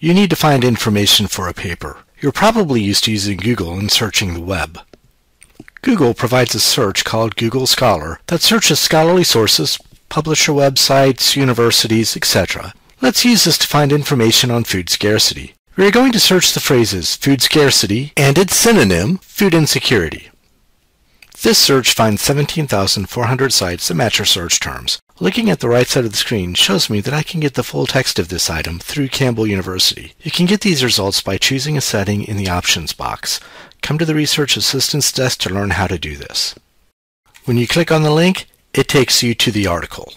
You need to find information for a paper. You're probably used to using Google and searching the web. Google provides a search called Google Scholar that searches scholarly sources, publisher websites, universities, etc. Let's use this to find information on food scarcity. We are going to search the phrases food scarcity and its synonym, food insecurity. This search finds 17,400 sites that match our search terms. Looking at the right side of the screen shows me that I can get the full text of this item through Campbell University. You can get these results by choosing a setting in the options box. Come to the Research Assistance Desk to learn how to do this. When you click on the link, it takes you to the article.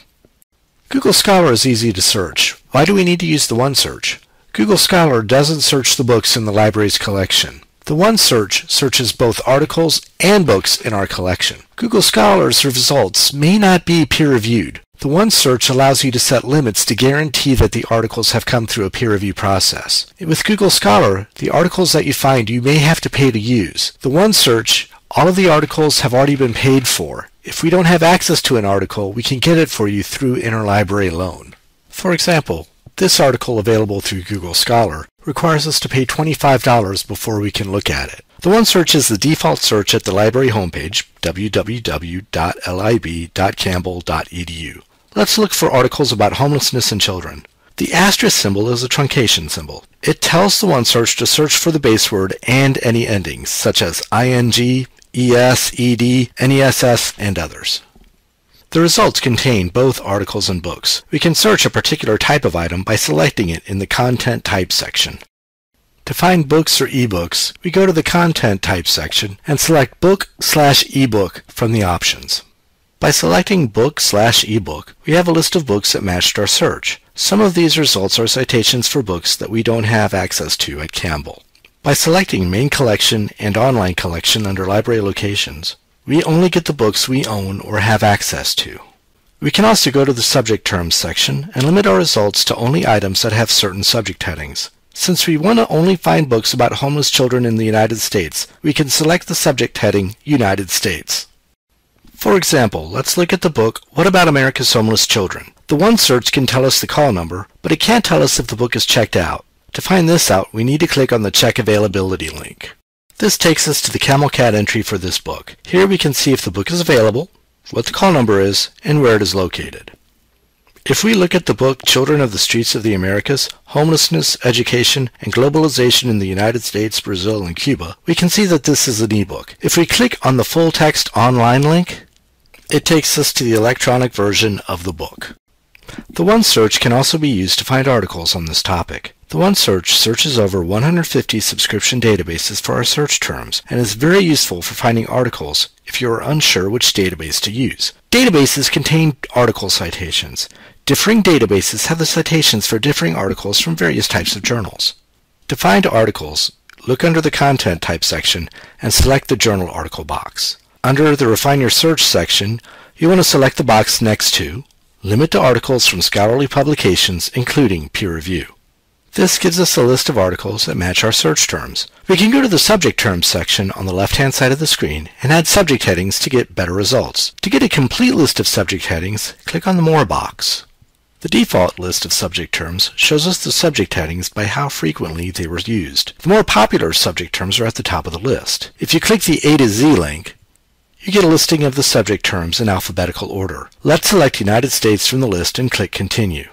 Google Scholar is easy to search. Why do we need to use the OneSearch? Google Scholar doesn't search the books in the library's collection. The OneSearch searches both articles and books in our collection. Google Scholar's results may not be peer-reviewed. The OneSearch allows you to set limits to guarantee that the articles have come through a peer review process. With Google Scholar, the articles that you find you may have to pay to use. The OneSearch, all of the articles have already been paid for. If we don't have access to an article, we can get it for you through interlibrary loan. For example, this article available through Google Scholar requires us to pay $25 before we can look at it. The OneSearch is the default search at the library homepage, www.lib.campbell.edu. Let's look for articles about homelessness in children. The asterisk symbol is a truncation symbol. It tells the OneSearch to search for the base word and any endings, such as ing, es, ed, ness, and others. The results contain both articles and books. We can search a particular type of item by selecting it in the Content Type section. To find books or ebooks, we go to the Content Type section and select Book/ebook from the options. By selecting Book/ebook, we have a list of books that matched our search. Some of these results are citations for books that we don't have access to at Campbell. By selecting Main Collection and Online Collection under Library Locations, we only get the books we own or have access to. We can also go to the Subject Terms section and limit our results to only items that have certain subject headings. Since we want to only find books about homeless children in the United States, we can select the subject heading United States. For example, let's look at the book What About America's Homeless Children? The OneSearch can tell us the call number, but it can't tell us if the book is checked out. To find this out, we need to click on the Check Availability link. This takes us to the CamelCat entry for this book. Here we can see if the book is available, what the call number is, and where it is located. If we look at the book Children of the Streets of the Americas, Homelessness, Education, and Globalization in the United States, Brazil, and Cuba, we can see that this is an ebook. If we click on the full text online link, it takes us to the electronic version of the book. The OneSearch can also be used to find articles on this topic. The OneSearch searches over 150 subscription databases for our search terms and is very useful for finding articles if you are unsure which database to use. Databases contain article citations. Differing databases have the citations for differing articles from various types of journals. To find articles, look under the Content Type section and select the Journal Article box. Under the Refine Your Search section, you want to select the box next to Limit to articles from scholarly publications, including peer review. This gives us a list of articles that match our search terms. We can go to the Subject Terms section on the left-hand side of the screen and add subject headings to get better results. To get a complete list of subject headings, click on the More box. The default list of subject terms shows us the subject headings by how frequently they were used. The more popular subject terms are at the top of the list. If you click the A to Z link, you get a listing of the subject terms in alphabetical order. Let's select United States from the list and click Continue.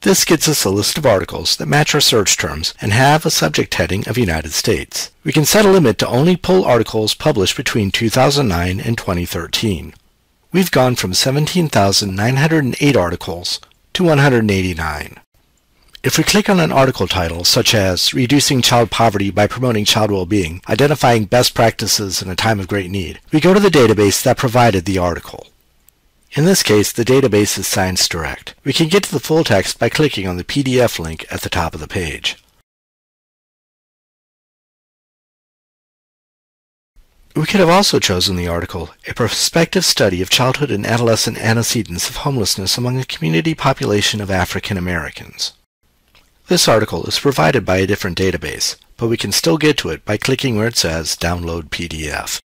This gets us a list of articles that match our search terms and have a subject heading of United States. We can set a limit to only pull articles published between 2009 and 2013. We've gone from 17,908 articles to 189. If we click on an article title such as Reducing Child Poverty by Promoting Child Well-Being, Identifying Best Practices in a Time of Great Need, we go to the database that provided the article. In this case, the database is ScienceDirect. We can get to the full text by clicking on the PDF link at the top of the page. We could have also chosen the article, A Prospective Study of Childhood and Adolescent Antecedents of Homelessness Among the Community Population of African Americans. This article is provided by a different database, but we can still get to it by clicking where it says Download PDF.